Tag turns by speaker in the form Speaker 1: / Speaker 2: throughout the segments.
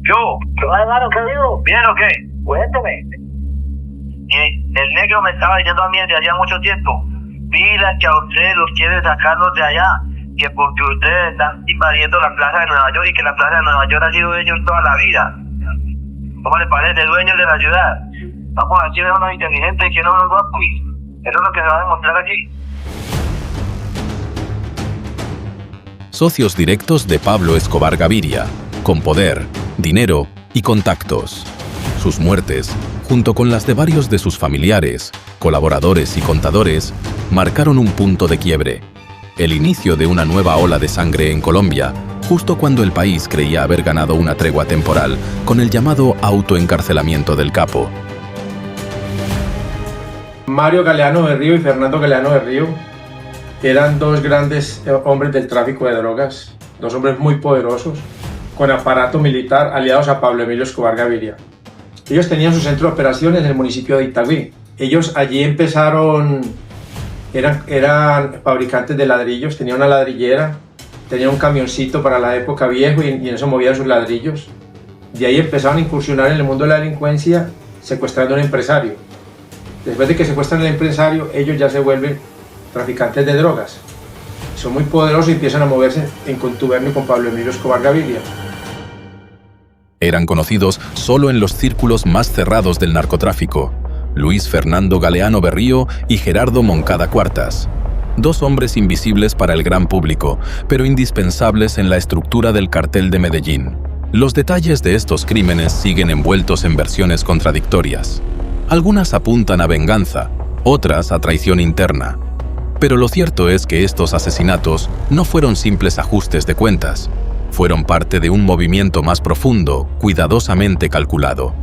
Speaker 1: Yo,
Speaker 2: ¿Qué va, hermano? ¿Qué digo?
Speaker 1: ¿bien o qué?
Speaker 2: Cuénteme.
Speaker 1: El negro me estaba diciendo a mí desde allá mucho tiempo, pila que a ustedes los quieren sacarlos de allá, que porque ustedes están invadiendo la plaza de Nueva York y que la plaza de Nueva York ha sido de ellos toda la vida. ¿Cómo les parece? Dueños de la ciudad. Vamos a decir unos inteligentes y que no unos guapos. Eso es lo que se va a demostrar aquí.
Speaker 3: Socios directos de Pablo Escobar Gaviria, con poder, dinero y contactos. Sus muertes, junto con las de varios de sus familiares, colaboradores y contadores, marcaron un punto de quiebre. El inicio de una nueva ola de sangre en Colombia, justo cuando el país creía haber ganado una tregua temporal con el llamado autoencarcelamiento del capo.
Speaker 4: Mario Galeano Berrío y Fernando Galeano Berrío eran dos grandes hombres del tráfico de drogas, dos hombres muy poderosos, con aparato militar aliados a Pablo Emilio Escobar Gaviria. Ellos tenían su centro de operaciones en el municipio de Itagüí. Ellos allí empezaron, eran fabricantes de ladrillos, tenían una ladrillera, tenían un camioncito para la época viejo y en eso movían sus ladrillos. De ahí empezaron a incursionar en el mundo de la delincuencia secuestrando a un empresario. Después de que secuestran al empresario, ellos ya se vuelven traficantes de drogas. Son muy poderosos y empiezan a moverse en contubernio con Pablo Emilio Escobar Gaviria.
Speaker 3: Eran conocidos solo en los círculos más cerrados del narcotráfico: Luis Fernando Galeano Berrío y Gerardo Moncada Cuartas. Dos hombres invisibles para el gran público, pero indispensables en la estructura del cartel de Medellín. Los detalles de estos crímenes siguen envueltos en versiones contradictorias. Algunas apuntan a venganza, otras a traición interna. Pero lo cierto es que estos asesinatos no fueron simples ajustes de cuentas. Fueron parte de un movimiento más profundo, cuidadosamente calculado.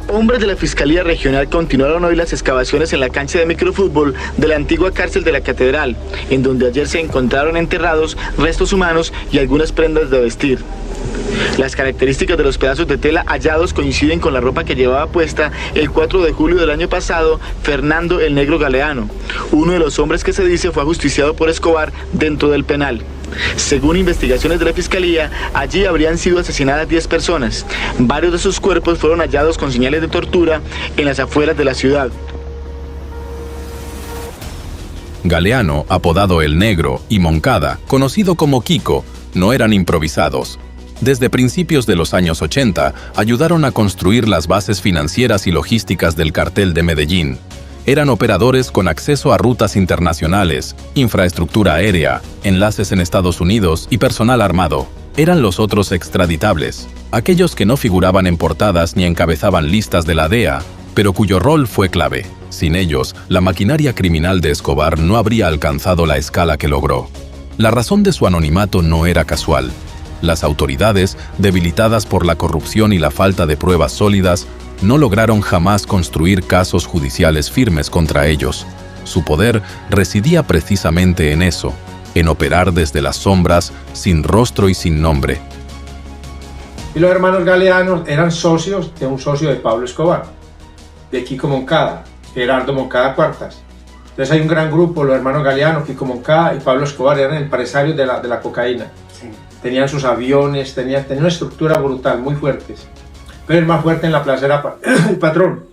Speaker 5: Hombres de la Fiscalía Regional continuaron hoy las excavaciones en la cancha de microfútbol de la antigua cárcel de la Catedral, en donde ayer se encontraron enterrados restos humanos y algunas prendas de vestir. Las características de los pedazos de tela hallados coinciden con la ropa que llevaba puesta el 4 de julio del año pasado Fernando el Negro Galeano, uno de los hombres que se dice fue ajusticiado por Escobar dentro del penal. Según investigaciones de la Fiscalía, allí habrían sido asesinadas 10 personas. Varios de sus cuerpos fueron hallados con señales de tortura en las afueras de la ciudad.
Speaker 3: Galeano, apodado El Negro, y Moncada, conocido como Kiko, no eran improvisados. Desde principios de los años 80, ayudaron a construir las bases financieras y logísticas del cartel de Medellín. Eran operadores con acceso a rutas internacionales, infraestructura aérea, enlaces en Estados Unidos y personal armado. Eran los otros extraditables, aquellos que no figuraban en portadas ni encabezaban listas de la DEA, pero cuyo rol fue clave. Sin ellos, la maquinaria criminal de Escobar no habría alcanzado la escala que logró. La razón de su anonimato no era casual. Las autoridades, debilitadas por la corrupción y la falta de pruebas sólidas, no lograron jamás construir casos judiciales firmes contra ellos. Su poder residía precisamente en eso, en operar desde las sombras, sin rostro y sin nombre.
Speaker 4: Y los hermanos Galeanos eran socios de un socio de Pablo Escobar, de Kiko Moncada, Gerardo Moncada Cuartas. Entonces hay un gran grupo, los hermanos Galeano, Kiko Moncada y Pablo Escobar eran empresarios de la cocaína. Sí. Tenían sus aviones, tenían una estructura brutal, muy fuertes. Pero el más fuerte en la plaza era el patrón.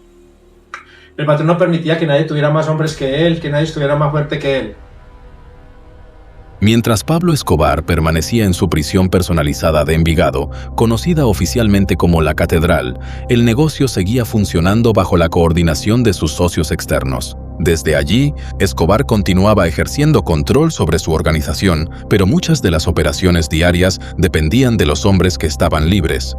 Speaker 4: El patrón no permitía que nadie tuviera más hombres que él, que nadie estuviera más fuerte que él.
Speaker 3: Mientras Pablo Escobar permanecía en su prisión personalizada de Envigado, conocida oficialmente como La Catedral, el negocio seguía funcionando bajo la coordinación de sus socios externos. Desde allí, Escobar continuaba ejerciendo control sobre su organización, pero muchas de las operaciones diarias dependían de los hombres que estaban libres.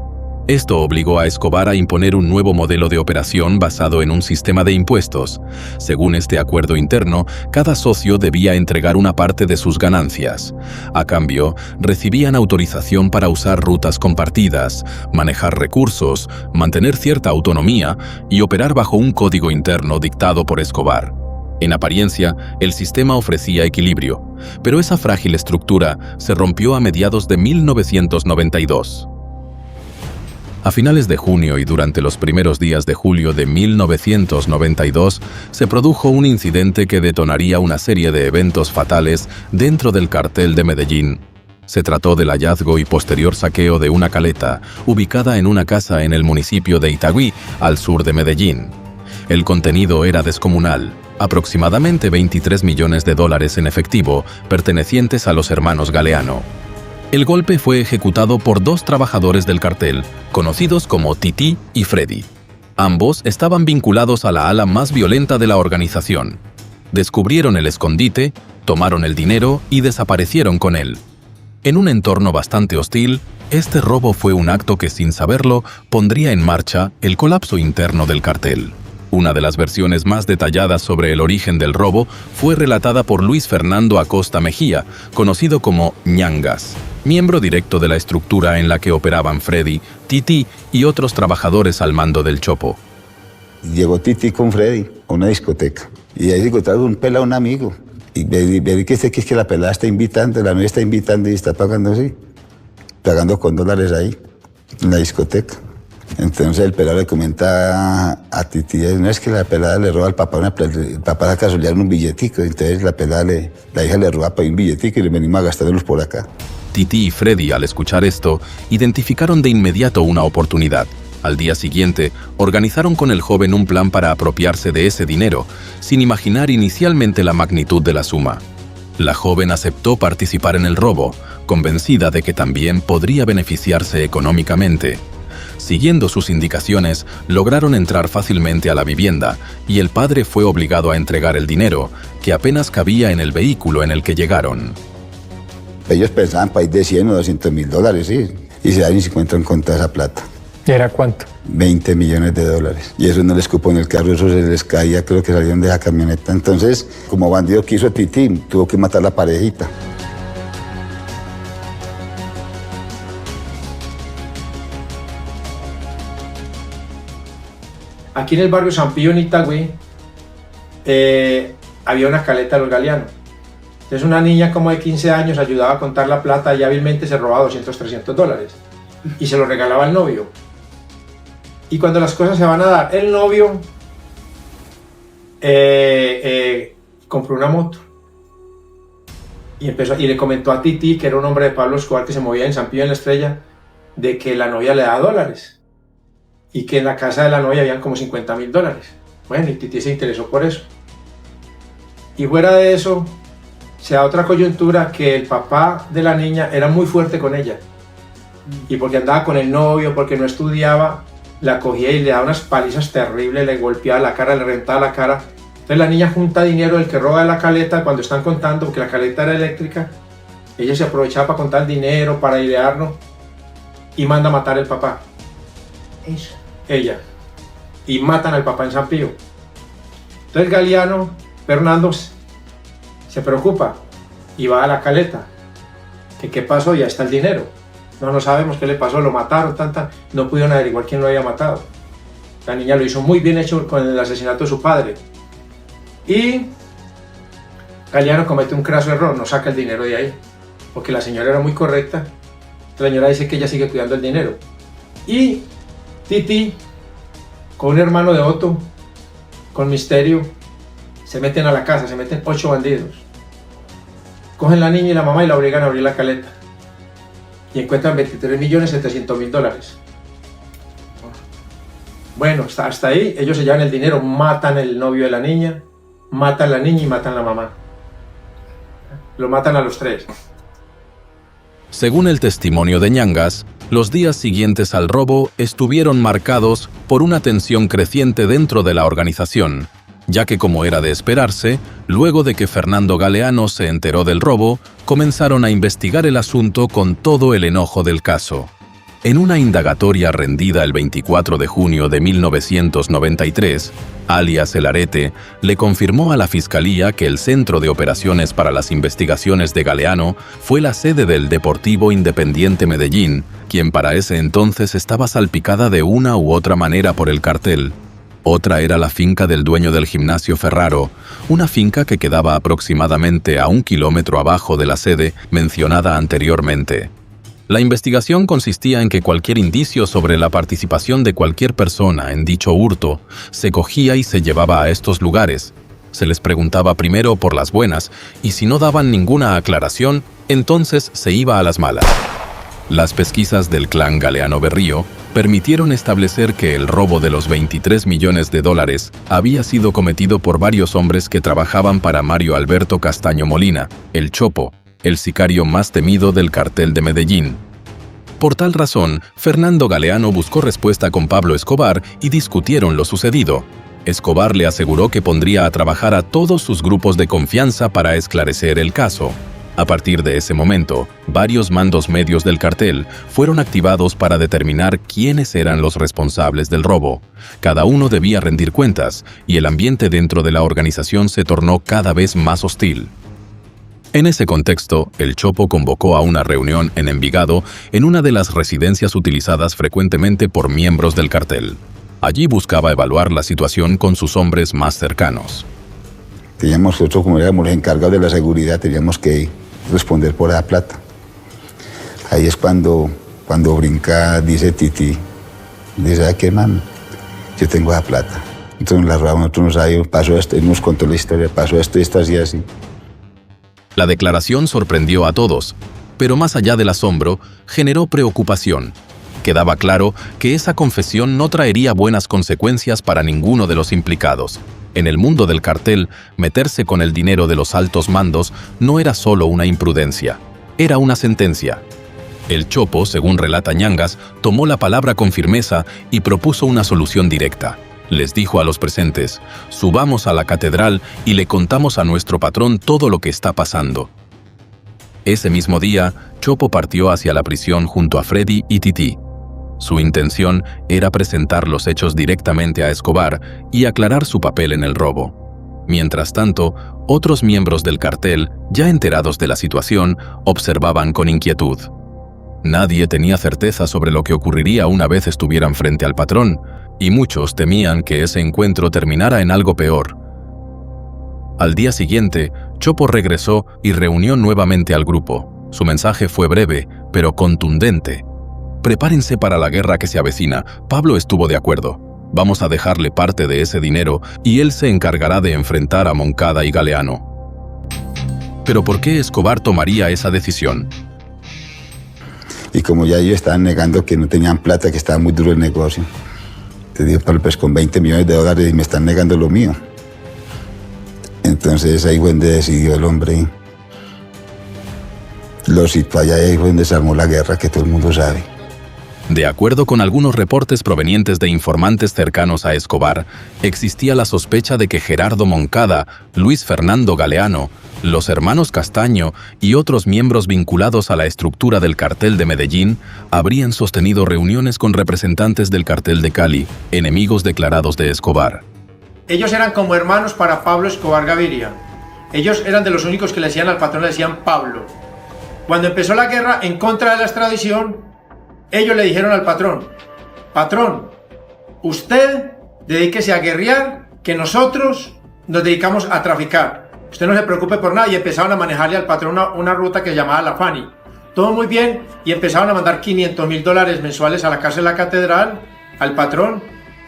Speaker 3: Esto obligó a Escobar a imponer un nuevo modelo de operación basado en un sistema de impuestos. Según este acuerdo interno, cada socio debía entregar una parte de sus ganancias. A cambio, recibían autorización para usar rutas compartidas, manejar recursos, mantener cierta autonomía y operar bajo un código interno dictado por Escobar. En apariencia, el sistema ofrecía equilibrio, pero esa frágil estructura se rompió a mediados de 1992. A finales de junio y durante los primeros días de julio de 1992 se produjo un incidente que detonaría una serie de eventos fatales dentro del cartel de Medellín. Se trató del hallazgo y posterior saqueo de una caleta ubicada en una casa en el municipio de Itagüí, al sur de Medellín. El contenido era descomunal, aproximadamente $23 millones en efectivo pertenecientes a los hermanos Galeano. El golpe fue ejecutado por dos trabajadores del cartel, conocidos como Titi y Freddy. Ambos estaban vinculados a la ala más violenta de la organización. Descubrieron el escondite, tomaron el dinero y desaparecieron con él. En un entorno bastante hostil, este robo fue un acto que, sin saberlo, pondría en marcha el colapso interno del cartel. Una de las versiones más detalladas sobre el origen del robo fue relatada por Luis Fernando Acosta Mejía, conocido como Ñangas, miembro directo de la estructura en la que operaban Freddy, Titi y otros trabajadores al mando del Chopo.
Speaker 6: Llegó Titi con Freddy a una discoteca y ahí encontraron un pelado, un amigo. Y ve que es que la pelada está invitando, la novia está invitando y está pagando así, pagando con dólares ahí, en la discoteca. Entonces el pelado le comenta a Titi, no es que la pelada le roba al papá, el papá saca a solear un billetico, entonces la hija le roba un billetico y le venimos a gastárnoslos por acá.
Speaker 3: Titi y Freddy, al escuchar esto, identificaron de inmediato una oportunidad. Al día siguiente, organizaron con el joven un plan para apropiarse de ese dinero, sin imaginar inicialmente la magnitud de la suma. La joven aceptó participar en el robo, convencida de que también podría beneficiarse económicamente. Siguiendo sus indicaciones, lograron entrar fácilmente a la vivienda y el padre fue obligado a entregar el dinero, que apenas cabía en el vehículo en el que llegaron.
Speaker 6: Ellos pensaban país de 100 o 200 mil dólares, sí, y se dan y se encuentran con toda esa plata.
Speaker 4: ¿Y era cuánto?
Speaker 6: $20 millones. Y eso no les cupo en el carro, eso se les caía, creo que salieron de esa camioneta. Entonces, como bandido que hizo Titi, tuvo que matar a la parejita.
Speaker 4: Aquí en el barrio San Pío, en Itagüí, había una caleta de los Galeano. Entonces una niña como de 15 años ayudaba a contar la plata y hábilmente se robaba $200-300 y se lo regalaba al novio. Y cuando las cosas se van a dar, el novio compró una moto y le comentó a Titi, que era un hombre de Pablo Escobar que se movía en San Pío en la Estrella, de que la novia le daba dólares y que en la casa de la novia habían como $50.000. Bueno, y Titi se interesó por eso. Y fuera de eso, se da otra coyuntura, que el papá de la niña era muy fuerte con ella. Y porque andaba con el novio, porque no estudiaba, la cogía y le daba unas palizas terribles, le golpeaba la cara, le rentaba la cara. Entonces la niña junta dinero del que roba de la caleta cuando están contando, porque la caleta era eléctrica. Ella se aprovechaba para contar dinero, para idearlo, y manda a matar al papá. Ella. Y matan al papá en San Pío. Entonces Galeano, Fernando, se preocupa y va a la caleta. ¿Qué pasó? Ya está el dinero. No sabemos qué le pasó, lo mataron, no pudieron averiguar quién lo había matado. La niña lo hizo muy bien hecho con el asesinato de su padre. Y Galeano comete un craso error, no saca el dinero de ahí, porque la señora era muy correcta. La señora dice que ella sigue cuidando el dinero. Y Titi, con un hermano de Otto, con Misterio, se meten a la casa, se meten 8 bandidos. Cogen la niña y la mamá y la obligan a abrir la caleta. Y encuentran $23.700.000. Bueno, hasta ahí ellos se llevan el dinero, matan el novio de la niña, matan a la niña y matan a la mamá. Lo matan a los 3.
Speaker 3: Según el testimonio de Ñangas, los días siguientes al robo estuvieron marcados por una tensión creciente dentro de la organización, ya que, como era de esperarse, luego de que Fernando Galeano se enteró del robo, comenzaron a investigar el asunto con todo el enojo del caso. En una indagatoria rendida el 24 de junio de 1993, alias El Arete le confirmó a la Fiscalía que el Centro de Operaciones para las Investigaciones de Galeano fue la sede del Deportivo Independiente Medellín, quien para ese entonces estaba salpicada de una u otra manera por el cartel. Otra era la finca del dueño del gimnasio Ferraro, una finca que quedaba aproximadamente a 1 kilómetro abajo de la sede mencionada anteriormente. La investigación consistía en que cualquier indicio sobre la participación de cualquier persona en dicho hurto se cogía y se llevaba a estos lugares. Se les preguntaba primero por las buenas y si no daban ninguna aclaración, entonces se iba a las malas. Las pesquisas del clan Galeano Berrío permitieron establecer que el robo de los 23 millones de dólares había sido cometido por varios hombres que trabajaban para Mario Alberto Castaño Molina, el Chopo, el sicario más temido del cartel de Medellín. Por tal razón, Fernando Galeano buscó respuesta con Pablo Escobar y discutieron lo sucedido. Escobar le aseguró que pondría a trabajar a todos sus grupos de confianza para esclarecer el caso. A partir de ese momento, varios mandos medios del cartel fueron activados para determinar quiénes eran los responsables del robo. Cada uno debía rendir cuentas, y el ambiente dentro de la organización se tornó cada vez más hostil. En ese contexto, el Chopo convocó a una reunión en Envigado, en una de las residencias utilizadas frecuentemente por miembros del cartel. Allí buscaba evaluar la situación con sus hombres más cercanos.
Speaker 6: Teníamos nosotros, como éramos los encargados de la seguridad, teníamos que responder por esa plata. Ahí es cuando brinca, dice Titi, dice, ¿a qué, man? Yo tengo esa plata. Entonces la robamos, nosotros nos sabíamos, pasó esto, y nos contó la historia, pasó esto y esto así, así.
Speaker 3: La declaración sorprendió a todos, pero más allá del asombro, generó preocupación. Quedaba claro que esa confesión no traería buenas consecuencias para ninguno de los implicados. En el mundo del cartel, meterse con el dinero de los altos mandos no era solo una imprudencia, era una sentencia. El Chopo, según relata Ñangas, tomó la palabra con firmeza y propuso una solución directa. Les dijo a los presentes, subamos a la catedral y le contamos a nuestro patrón todo lo que está pasando. Ese mismo día, Chopo partió hacia la prisión junto a Freddy y Titi. Su intención era presentar los hechos directamente a Escobar y aclarar su papel en el robo. Mientras tanto, otros miembros del cartel, ya enterados de la situación, observaban con inquietud. Nadie tenía certeza sobre lo que ocurriría una vez estuvieran frente al patrón, y muchos temían que ese encuentro terminara en algo peor. Al día siguiente, Chopo regresó y reunió nuevamente al grupo. Su mensaje fue breve, pero contundente. Prepárense para la guerra que se avecina. Pablo estuvo de acuerdo. Vamos a dejarle parte de ese dinero y él se encargará de enfrentar a Moncada y Galeano. Pero ¿por qué Escobar tomaría esa decisión?
Speaker 6: Y como ya ellos estaban negando que no tenían plata, que estaba muy duro el negocio, te digo, pues con 20 millones de dólares y me están negando lo mío. Entonces ahí fue donde decidió el hombre. Lo situó allá y ahí fue donde se armó la guerra que todo el mundo sabe.
Speaker 3: De acuerdo con algunos reportes provenientes de informantes cercanos a Escobar, existía la sospecha de que Gerardo Moncada, Luis Fernando Galeano, los hermanos Castaño y otros miembros vinculados a la estructura del cartel de Medellín habrían sostenido reuniones con representantes del cartel de Cali, enemigos declarados de Escobar.
Speaker 4: Ellos eran como hermanos para Pablo Escobar Gaviria. Ellos eran de los únicos que le decían al patrón, le decían Pablo. Cuando empezó la guerra en contra de la extradición, ellos le dijeron al patrón, patrón, usted dedíquese a guerrear, que nosotros nos dedicamos a traficar. Usted no se preocupe por nada, y empezaron a manejarle al patrón una ruta que se llamaba La Fani. Todo muy bien, y empezaron a mandar $500,000 mensuales a la cárcel de la catedral, al patrón.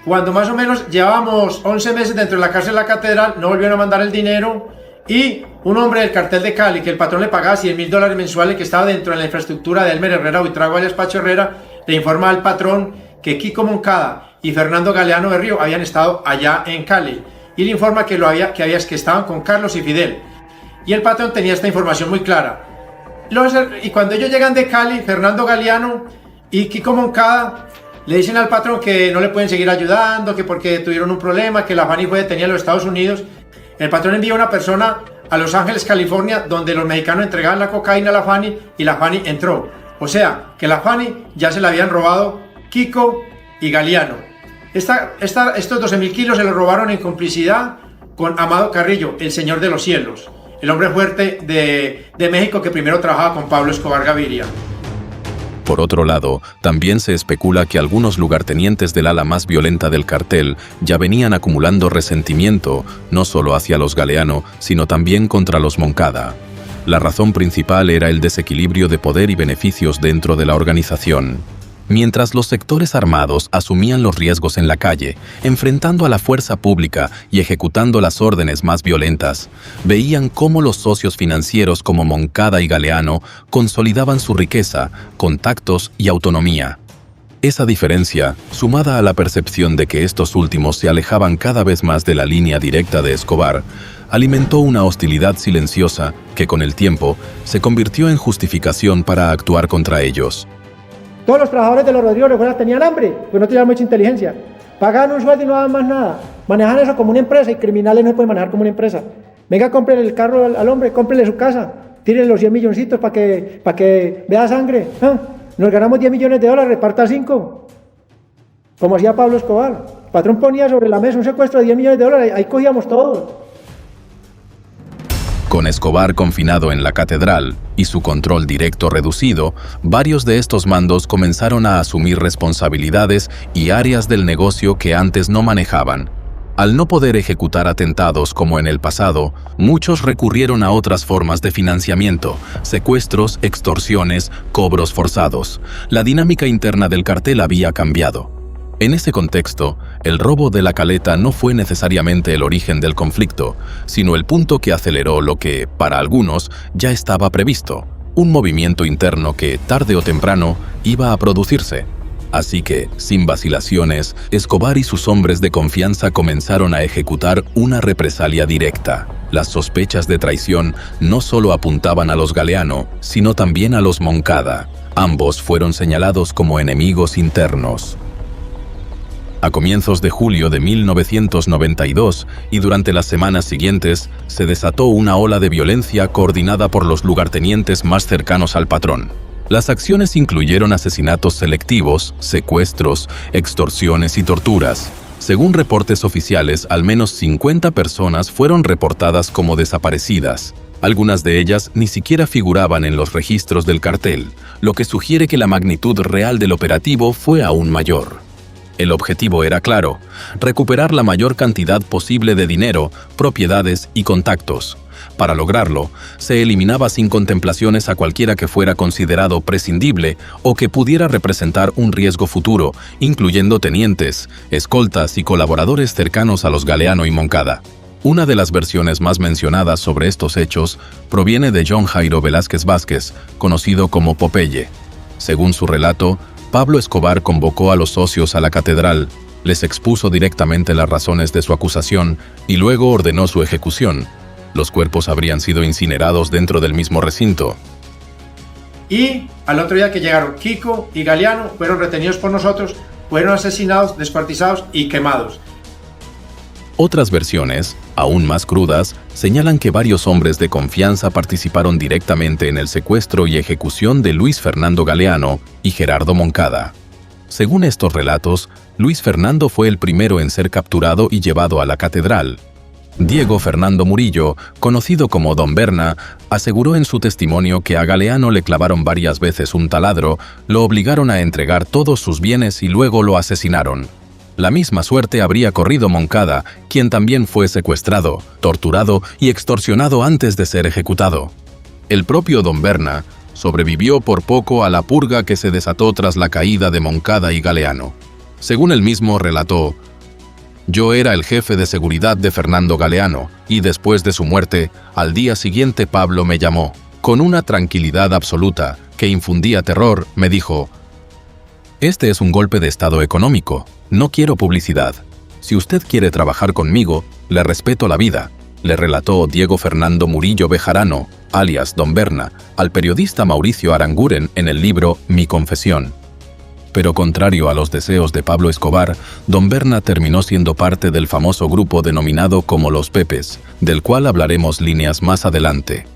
Speaker 4: Cuando más o menos llevábamos 11 meses dentro de la cárcel de la catedral, no volvieron a mandar el dinero, y un hombre del cartel de Cali, que el patrón le pagaba $100,000 mensuales, que estaba dentro de la infraestructura de Elmer Herrera, Buitrago alias Pacho Herrera, le informa al patrón que Kiko Moncada y Fernando Galeano Berrío habían estado allá en Cali, y le informa que estaban con Carlos y Fidel. Y el patrón tenía esta información muy clara. Y cuando ellos llegan de Cali, Fernando Galeano y Kiko Moncada le dicen al patrón que no le pueden seguir ayudando, que porque tuvieron un problema, que la Fani fue detenida en los Estados Unidos. El patrón envía una persona a Los Ángeles, California, donde los mexicanos entregaban la cocaína a la Fani, y la Fani entró. O sea, que la Fani ya se la habían robado Kiko y Galeano. Estos 12,000 kilos se los robaron en complicidad con Amado Carrillo, el señor de los cielos, el hombre fuerte de México que primero trabajaba con Pablo Escobar Gaviria.
Speaker 3: Por otro lado, también se especula que algunos lugartenientes del ala más violenta del cartel ya venían acumulando resentimiento, no solo hacia los Galeano, sino también contra los Moncada. La razón principal era el desequilibrio de poder y beneficios dentro de la organización. Mientras los sectores armados asumían los riesgos en la calle, enfrentando a la fuerza pública y ejecutando las órdenes más violentas, veían cómo los socios financieros como Moncada y Galeano consolidaban su riqueza, contactos y autonomía. Esa diferencia, sumada a la percepción de que estos últimos se alejaban cada vez más de la línea directa de Escobar, alimentó una hostilidad silenciosa que con el tiempo se convirtió en justificación para actuar contra ellos.
Speaker 7: Todos los trabajadores de los Rodrigo Orejuela tenían hambre, pues no tenían mucha inteligencia. Pagaban un sueldo y no daban más nada. Manejaban eso como una empresa y criminales no se pueden manejar como una empresa. Venga, cómprele el carro al hombre, cómprele su casa, tírele los 100 milloncitos para que vea sangre. Nos ganamos $10 millones, reparta 5. Como hacía Pablo Escobar. El patrón ponía sobre la mesa un secuestro de $10 millones, ahí cogíamos todos.
Speaker 3: Con Escobar confinado en la catedral y su control directo reducido, varios de estos mandos comenzaron a asumir responsabilidades y áreas del negocio que antes no manejaban. Al no poder ejecutar atentados como en el pasado, muchos recurrieron a otras formas de financiamiento, secuestros, extorsiones, cobros forzados. La dinámica interna del cartel había cambiado. En ese contexto, el robo de la Caleta no fue necesariamente el origen del conflicto, sino el punto que aceleró lo que, para algunos, ya estaba previsto, un movimiento interno que, tarde o temprano, iba a producirse. Así que, sin vacilaciones, Escobar y sus hombres de confianza comenzaron a ejecutar una represalia directa. Las sospechas de traición no solo apuntaban a los Galeano, sino también a los Moncada. Ambos fueron señalados como enemigos internos. A comienzos de julio de 1992 y durante las semanas siguientes, se desató una ola de violencia coordinada por los lugartenientes más cercanos al patrón. Las acciones incluyeron asesinatos selectivos, secuestros, extorsiones y torturas. Según reportes oficiales, al menos 50 personas fueron reportadas como desaparecidas. Algunas de ellas ni siquiera figuraban en los registros del cartel, lo que sugiere que la magnitud real del operativo fue aún mayor. El objetivo era claro: recuperar la mayor cantidad posible de dinero, propiedades y contactos. Para lograrlo, se eliminaba sin contemplaciones a cualquiera que fuera considerado prescindible o que pudiera representar un riesgo futuro, incluyendo tenientes, escoltas y colaboradores cercanos a los Galeano y Moncada. Una de las versiones más mencionadas sobre estos hechos proviene de John Jairo Velázquez Vázquez, conocido como Popeye. Según su relato, Pablo Escobar convocó a los socios a la catedral, les expuso directamente las razones de su acusación y luego ordenó su ejecución. Los cuerpos habrían sido incinerados dentro del mismo recinto.
Speaker 4: Y al otro día que llegaron Kiko y Galeano, fueron retenidos por nosotros, fueron asesinados, descuartizados y quemados.
Speaker 3: Otras versiones, aún más crudas, señalan que varios hombres de confianza participaron directamente en el secuestro y ejecución de Luis Fernando Galeano y Gerardo Moncada. Según estos relatos, Luis Fernando fue el primero en ser capturado y llevado a la catedral. Diego Fernando Murillo, conocido como Don Berna, aseguró en su testimonio que a Galeano le clavaron varias veces un taladro, lo obligaron a entregar todos sus bienes y luego lo asesinaron. La misma suerte habría corrido Moncada, quien también fue secuestrado, torturado y extorsionado antes de ser ejecutado. El propio Don Berna sobrevivió por poco a la purga que se desató tras la caída de Moncada y Galeano. Según él mismo relató: «Yo era el jefe de seguridad de Fernando Galeano, y después de su muerte, al día siguiente Pablo me llamó. Con una tranquilidad absoluta, que infundía terror, me dijo: «Este es un golpe de estado económico. No quiero publicidad. Si usted quiere trabajar conmigo, le respeto la vida», le relató Diego Fernando Murillo Bejarano, alias Don Berna, al periodista Mauricio Aranguren en el libro Mi Confesión. Pero contrario a los deseos de Pablo Escobar, Don Berna terminó siendo parte del famoso grupo denominado como Los Pepes, del cual hablaremos líneas más adelante.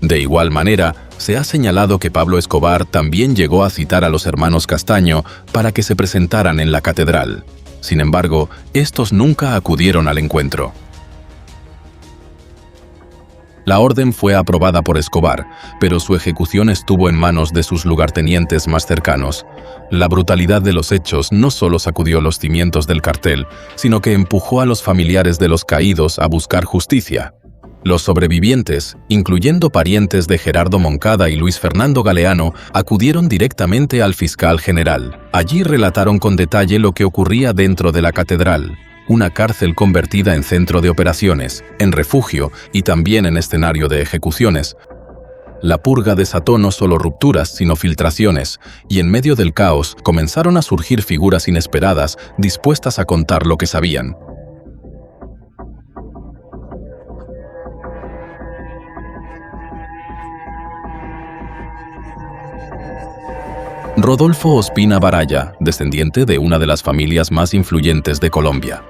Speaker 3: De igual manera, se ha señalado que Pablo Escobar también llegó a citar a los hermanos Castaño para que se presentaran en la catedral. Sin embargo, estos nunca acudieron al encuentro. La orden fue aprobada por Escobar, pero su ejecución estuvo en manos de sus lugartenientes más cercanos. La brutalidad de los hechos no solo sacudió los cimientos del cartel, sino que empujó a los familiares de los caídos a buscar justicia. Los sobrevivientes, incluyendo parientes de Gerardo Moncada y Luis Fernando Galeano, acudieron directamente al fiscal general. Allí relataron con detalle lo que ocurría dentro de la catedral, una cárcel convertida en centro de operaciones, en refugio y también en escenario de ejecuciones. La purga desató no solo rupturas, sino filtraciones, y en medio del caos comenzaron a surgir figuras inesperadas dispuestas a contar lo que sabían. Rodolfo Ospina Baraya, descendiente de una de las familias más influyentes de Colombia.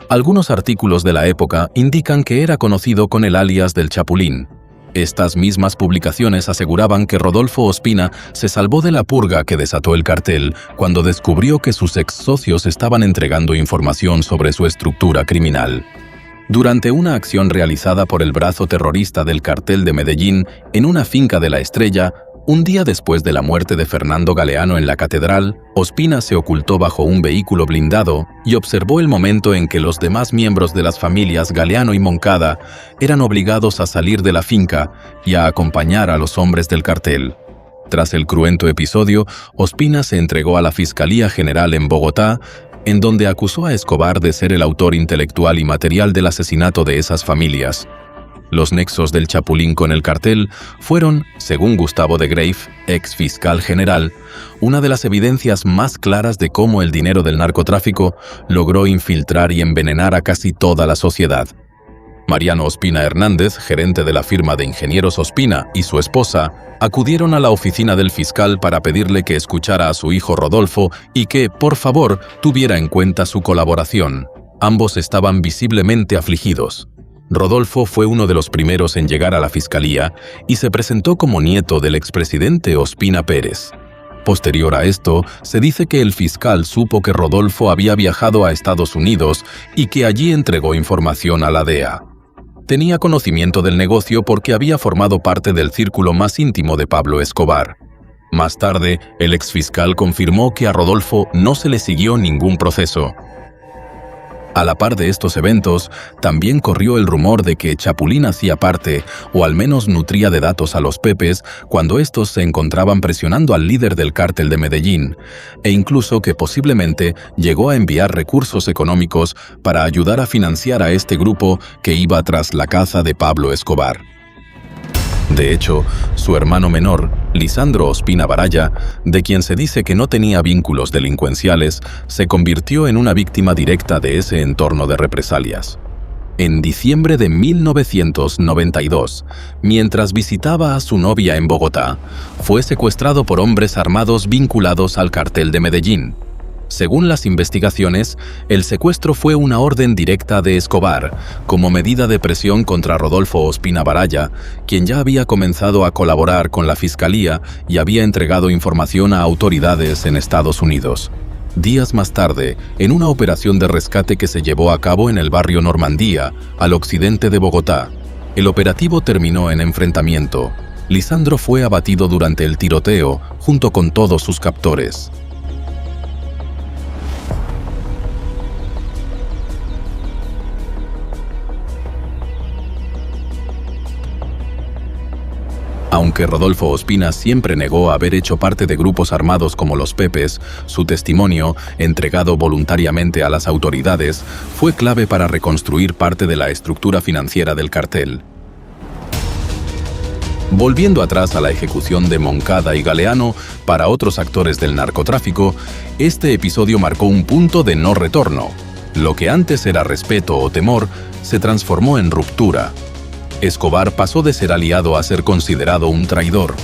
Speaker 3: Algunos artículos de la época indican que era conocido con el alias del Chapulín. Estas mismas publicaciones aseguraban que Rodolfo Ospina se salvó de la purga que desató el cartel cuando descubrió que sus ex socios estaban entregando información sobre su estructura criminal. Durante una acción realizada por el brazo terrorista del cartel de Medellín en una finca de La Estrella, un día después de la muerte de Fernando Galeano en la catedral, Ospina se ocultó bajo un vehículo blindado y observó el momento en que los demás miembros de las familias Galeano y Moncada eran obligados a salir de la finca y a acompañar a los hombres del cartel. Tras el cruento episodio, Ospina se entregó a la Fiscalía General en Bogotá, en donde acusó a Escobar de ser el autor intelectual y material del asesinato de esas familias. Los nexos del Chapulín con el cartel fueron, según Gustavo de Greiff, ex fiscal general, una de las evidencias más claras de cómo el dinero del narcotráfico logró infiltrar y envenenar a casi toda la sociedad. Mariano Ospina Hernández, gerente de la firma de ingenieros Ospina, y su esposa, acudieron a la oficina del fiscal para pedirle que escuchara a su hijo Rodolfo y que, por favor, tuviera en cuenta su colaboración. Ambos estaban visiblemente afligidos. Rodolfo fue uno de los primeros en llegar a la fiscalía y se presentó como nieto del expresidente Ospina Pérez. Posterior a esto, se dice que el fiscal supo que Rodolfo había viajado a Estados Unidos y que allí entregó información a la DEA. Tenía conocimiento del negocio porque había formado parte del círculo más íntimo de Pablo Escobar. Más tarde, el exfiscal confirmó que a Rodolfo no se le siguió ningún proceso. A la par de estos eventos, también corrió el rumor de que Chapulín hacía parte, o al menos nutría de datos a los Pepes, cuando estos se encontraban presionando al líder del cártel de Medellín, e incluso que posiblemente llegó a enviar recursos económicos para ayudar a financiar a este grupo que iba tras la caza de Pablo Escobar. De hecho, su hermano menor, Lisandro Ospina Baraya, de quien se dice que no tenía vínculos delincuenciales, se convirtió en una víctima directa de ese entorno de represalias. En diciembre de 1992, mientras visitaba a su novia en Bogotá, fue secuestrado por hombres armados vinculados al cartel de Medellín. Según las investigaciones, el secuestro fue una orden directa de Escobar, como medida de presión contra Rodolfo Ospina Baraya, quien ya había comenzado a colaborar con la Fiscalía y había entregado información a autoridades en Estados Unidos. Días más tarde, en una operación de rescate que se llevó a cabo en el barrio Normandía, al occidente de Bogotá, el operativo terminó en enfrentamiento. Lisandro fue abatido durante el tiroteo, junto con todos sus captores. Aunque Rodolfo Ospina siempre negó haber hecho parte de grupos armados como los Pepes, su testimonio, entregado voluntariamente a las autoridades, fue clave para reconstruir parte de la estructura financiera del cartel. Volviendo atrás a la ejecución de Moncada y Galeano, para otros actores del narcotráfico, este episodio marcó un punto de no retorno. Lo que antes era respeto o temor, se transformó en ruptura. Escobar pasó de ser aliado a ser considerado un traidor.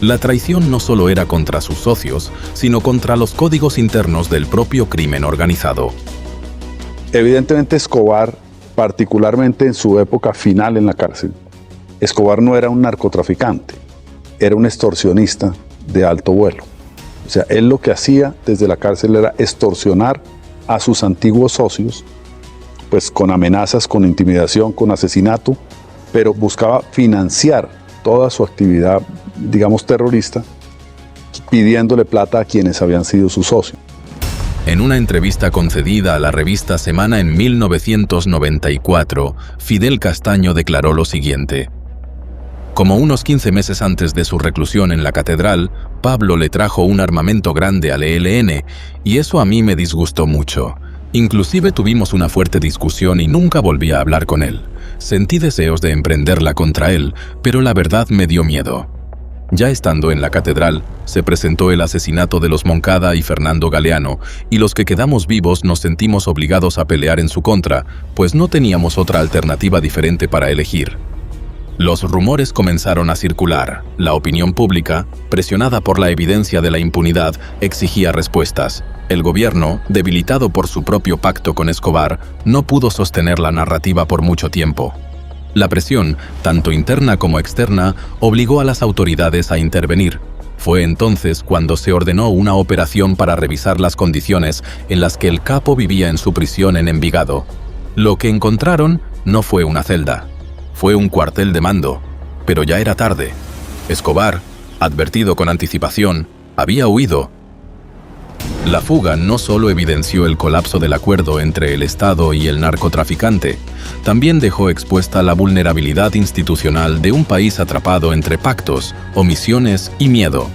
Speaker 3: La traición no solo era contra sus socios, sino contra los códigos internos del propio crimen organizado.
Speaker 8: Evidentemente Escobar, particularmente en su época final en la cárcel, Escobar no era un narcotraficante, era un extorsionista de alto vuelo. O sea, él lo que hacía desde la cárcel era extorsionar a sus antiguos socios, pues con amenazas, con intimidación, con asesinato, pero buscaba financiar toda su actividad, digamos, terrorista, pidiéndole plata a quienes habían sido sus socios.
Speaker 3: En una entrevista concedida a la revista Semana en 1994, Fidel Castaño declaró lo siguiente: como unos 15 meses antes de su reclusión en la catedral, Pablo le trajo un armamento grande al ELN, y eso a mí me disgustó mucho. Inclusive tuvimos una fuerte discusión y nunca volví a hablar con él. Sentí deseos de emprenderla contra él, pero la verdad me dio miedo. Ya estando en la catedral, se presentó el asesinato de los Moncada y Fernando Galeano, y los que quedamos vivos nos sentimos obligados a pelear en su contra, pues no teníamos otra alternativa diferente para elegir. Los rumores comenzaron a circular. La opinión pública, presionada por la evidencia de la impunidad, exigía respuestas. El gobierno, debilitado por su propio pacto con Escobar, no pudo sostener la narrativa por mucho tiempo. La presión, tanto interna como externa, obligó a las autoridades a intervenir. Fue entonces cuando se ordenó una operación para revisar las condiciones en las que el capo vivía en su prisión en Envigado. Lo que encontraron no fue una celda. Fue un cuartel de mando, pero ya era tarde. Escobar, advertido con anticipación, había huido. La fuga no solo evidenció el colapso del acuerdo entre el Estado y el narcotraficante, también dejó expuesta la vulnerabilidad institucional de un país atrapado entre pactos, omisiones y miedo.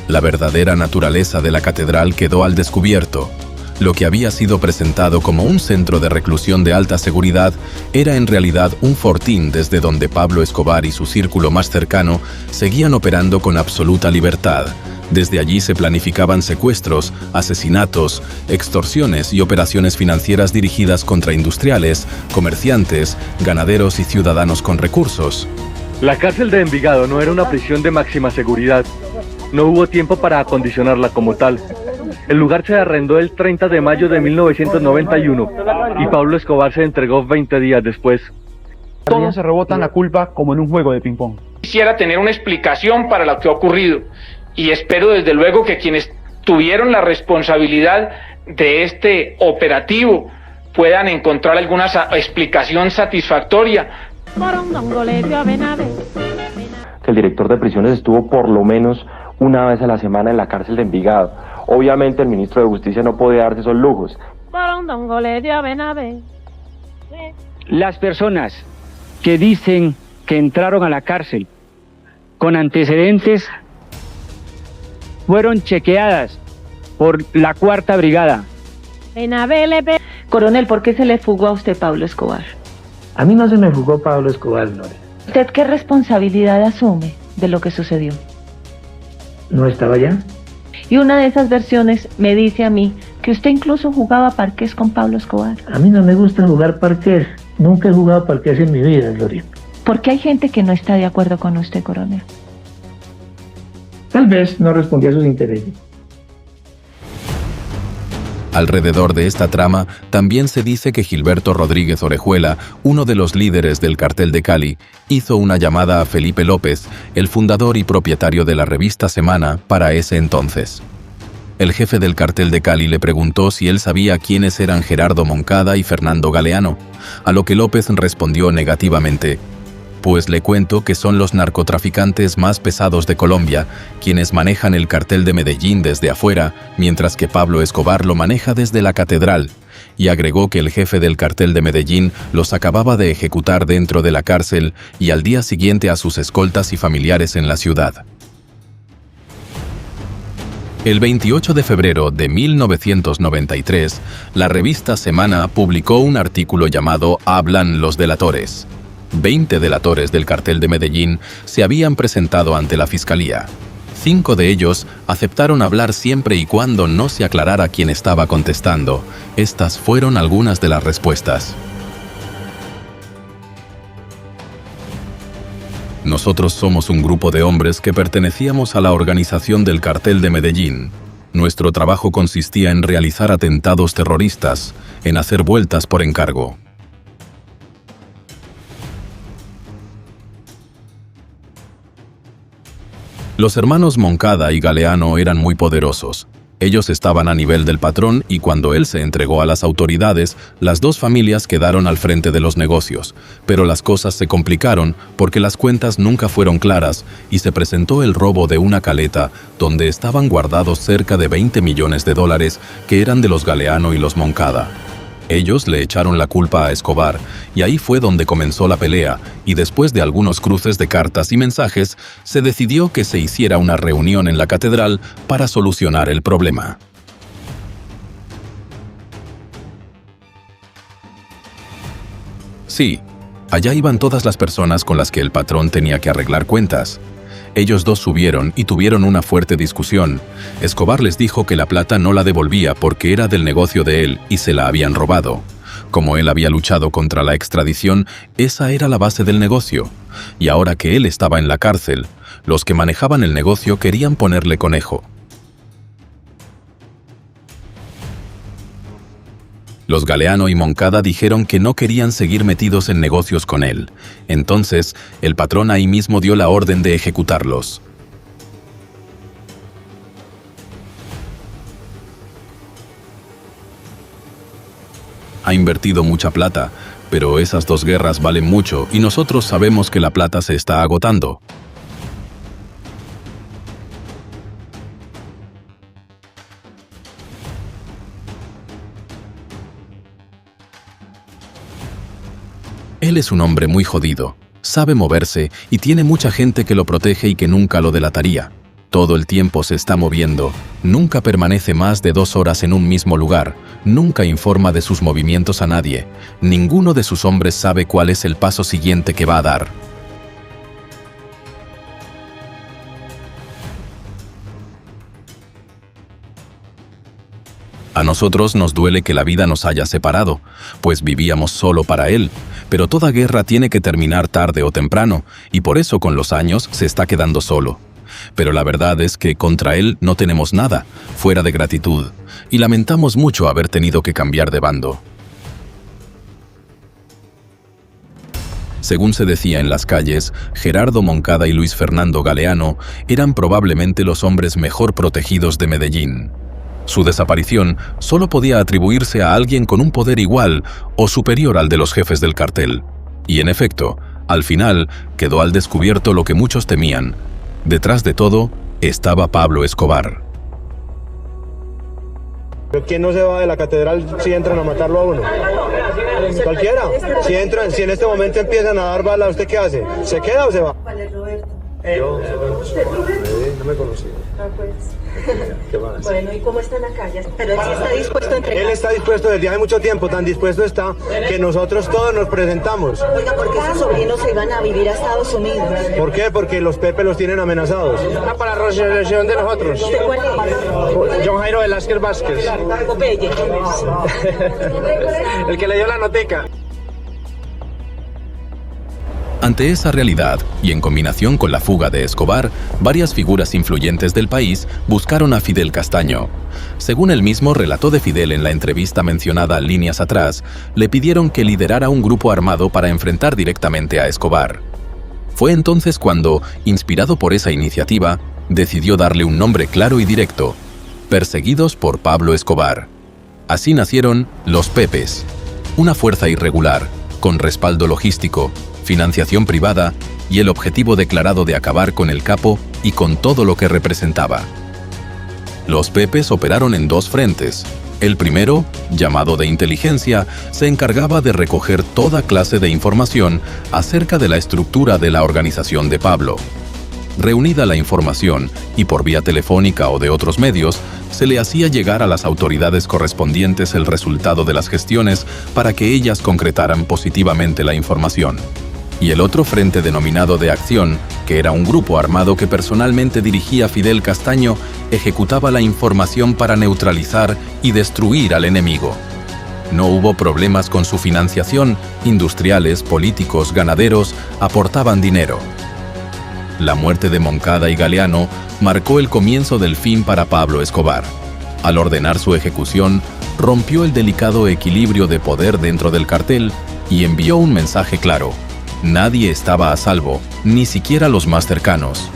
Speaker 3: La verdadera naturaleza de la catedral quedó al descubierto. Lo que había sido presentado como un centro de reclusión de alta seguridad era en realidad un fortín desde donde Pablo Escobar y su círculo más cercano seguían operando con absoluta libertad. Desde allí se planificaban secuestros, asesinatos, extorsiones y operaciones financieras dirigidas contra industriales, comerciantes, ganaderos y ciudadanos con recursos.
Speaker 9: La cárcel de Envigado no era una prisión de máxima seguridad. No hubo tiempo para acondicionarla como tal. El lugar se arrendó el 30 de mayo de 1991 y Pablo Escobar se entregó 20 días después.
Speaker 10: Todos se rebotan la culpa como en un juego de ping-pong.
Speaker 11: Quisiera tener una explicación para lo que ha ocurrido y espero desde luego que quienes tuvieron la responsabilidad de este operativo puedan encontrar alguna explicación satisfactoria.
Speaker 12: Que el director de prisiones estuvo por lo menos una vez a la semana en la cárcel de Envigado. Obviamente el ministro de Justicia no puede darse esos lujos.
Speaker 13: Las personas que dicen que entraron a la cárcel con antecedentes fueron chequeadas por la 4ª Brigada.
Speaker 14: Coronel, ¿por qué se le fugó a usted Pablo Escobar?
Speaker 2: A mí no se me fugó Pablo Escobar, Lore.
Speaker 14: ¿Usted qué responsabilidad asume de lo que sucedió?
Speaker 2: ¿No estaba allá?
Speaker 14: Y una de esas versiones me dice a mí que usted incluso jugaba parqués con Pablo Escobar.
Speaker 2: A mí no me gusta jugar parqués. Nunca he jugado parqués en mi vida, Lore.
Speaker 14: ¿Por qué hay gente que no está de acuerdo con usted, coronel?
Speaker 2: Tal vez no respondía a sus intereses.
Speaker 3: Alrededor de esta trama, también se dice que Gilberto Rodríguez Orejuela, uno de los líderes del Cartel de Cali, hizo una llamada a Felipe López, el fundador y propietario de la revista Semana para ese entonces. El jefe del Cartel de Cali le preguntó si él sabía quiénes eran Gerardo Moncada y Fernando Galeano, a lo que López respondió negativamente: pues le cuento que son los narcotraficantes más pesados de Colombia, quienes manejan el cartel de Medellín desde afuera, mientras que Pablo Escobar lo maneja desde la catedral, y agregó que el jefe del cartel de Medellín los acababa de ejecutar dentro de la cárcel y al día siguiente a sus escoltas y familiares en la ciudad. El 28 de febrero de 1993, la revista Semana publicó un artículo llamado Hablan los delatores. 20 delatores del cartel de Medellín se habían presentado ante la fiscalía. 5 de ellos aceptaron hablar siempre y cuando no se aclarara quién estaba contestando. Estas fueron algunas de las respuestas. Nosotros somos un grupo de hombres que pertenecíamos a la organización del cartel de Medellín. Nuestro trabajo consistía en realizar atentados terroristas, en hacer vueltas por encargo. Los hermanos Moncada y Galeano eran muy poderosos. Ellos estaban a nivel del patrón y cuando él se entregó a las autoridades, las dos familias quedaron al frente de los negocios. Pero las cosas se complicaron porque las cuentas nunca fueron claras y se presentó el robo de una caleta donde estaban guardados cerca de 20 millones de dólares que eran de los Galeano y los Moncada. Ellos le echaron la culpa a Escobar y ahí fue donde comenzó la pelea y después de algunos cruces de cartas y mensajes, se decidió que se hiciera una reunión en la catedral para solucionar el problema. Sí, allá iban todas las personas con las que el patrón tenía que arreglar cuentas. Ellos dos subieron y tuvieron una fuerte discusión. Escobar les dijo que la plata no la devolvía porque era del negocio de él y se la habían robado. Como él había luchado contra la extradición, esa era la base del negocio. Y ahora que él estaba en la cárcel, los que manejaban el negocio querían ponerle conejo. Los Galeano y Moncada dijeron que no querían seguir metidos en negocios con él. Entonces, el patrón ahí mismo dio la orden de ejecutarlos. Ha invertido mucha plata, pero esas dos guerras valen mucho y nosotros sabemos que la plata se está agotando. Él es un hombre muy jodido, sabe moverse y tiene mucha gente que lo protege y que nunca lo delataría. Todo el tiempo se está moviendo, nunca permanece más de 2 horas en un mismo lugar, nunca informa de sus movimientos a nadie. Ninguno de sus hombres sabe cuál es el paso siguiente que va a dar. A nosotros nos duele que la vida nos haya separado, pues vivíamos solo para él, pero toda guerra tiene que terminar tarde o temprano, y por eso con los años se está quedando solo. Pero la verdad es que contra él no tenemos nada, fuera de gratitud, y lamentamos mucho haber tenido que cambiar de bando. Según se decía en las calles, Gerardo Moncada y Luis Fernando Galeano eran probablemente los hombres mejor protegidos de Medellín. Su desaparición solo podía atribuirse a alguien con un poder igual o superior al de los jefes del cartel. Y en efecto, al final quedó al descubierto lo que muchos temían. Detrás de todo estaba Pablo Escobar.
Speaker 15: ¿Pero quién no se va de la catedral si entran a matarlo a uno? Cualquiera. Si en este momento empiezan a dar balas, ¿usted qué hace? ¿Se queda o se va?
Speaker 16: ¿Cuál es Roberto?
Speaker 15: Yo, no me conocí.
Speaker 16: Ah, pues.
Speaker 15: ¿Qué más?
Speaker 16: Bueno, ¿y cómo está en la calle? Pero él sí está dispuesto a entregar.
Speaker 15: Él está dispuesto desde hace mucho tiempo, tan dispuesto está que nosotros todos nos presentamos.
Speaker 16: Oiga, ¿por qué sus sobrinos se iban a vivir a Estados Unidos?
Speaker 15: ¿Por qué? Porque los Pepe los tienen amenazados.
Speaker 17: Para la resolución de nosotros.
Speaker 16: ¿Usted cuál es?
Speaker 17: John Jairo Velázquez Vázquez.
Speaker 16: Popeye.
Speaker 17: El que le dio la notica.
Speaker 3: Ante esa realidad, y en combinación con la fuga de Escobar, varias figuras influyentes del país buscaron a Fidel Castaño. Según él mismo relató de Fidel en la entrevista mencionada líneas atrás, le pidieron que liderara un grupo armado para enfrentar directamente a Escobar. Fue entonces cuando, inspirado por esa iniciativa, decidió darle un nombre claro y directo: Perseguidos por Pablo Escobar. Así nacieron los Pepes, una fuerza irregular, con respaldo logístico, financiación privada y el objetivo declarado de acabar con el capo y con todo lo que representaba. Los Pepes operaron en 2 frentes. El primero, llamado de inteligencia, se encargaba de recoger toda clase de información acerca de la estructura de la organización de Pablo. Reunida la información, y por vía telefónica o de otros medios, se le hacía llegar a las autoridades correspondientes el resultado de las gestiones para que ellas concretaran positivamente la información. Y el otro frente denominado de acción, que era un grupo armado que personalmente dirigía Fidel Castaño, ejecutaba la información para neutralizar y destruir al enemigo. No hubo problemas con su financiación, industriales, políticos, ganaderos aportaban dinero. La muerte de Moncada y Galeano marcó el comienzo del fin para Pablo Escobar. Al ordenar su ejecución, rompió el delicado equilibrio de poder dentro del cartel y envió un mensaje claro: nadie estaba a salvo, ni siquiera los más cercanos.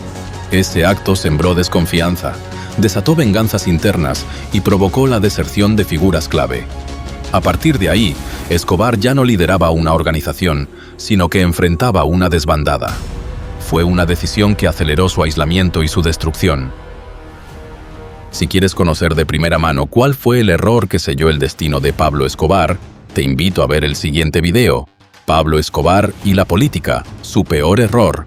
Speaker 3: Ese acto sembró desconfianza, desató venganzas internas y provocó la deserción de figuras clave. A partir de ahí, Escobar ya no lideraba una organización, sino que enfrentaba una desbandada. Fue una decisión que aceleró su aislamiento y su destrucción. Si quieres conocer de primera mano cuál fue el error que selló el destino de Pablo Escobar, te invito a ver el siguiente video: Pablo Escobar y la política, su peor error.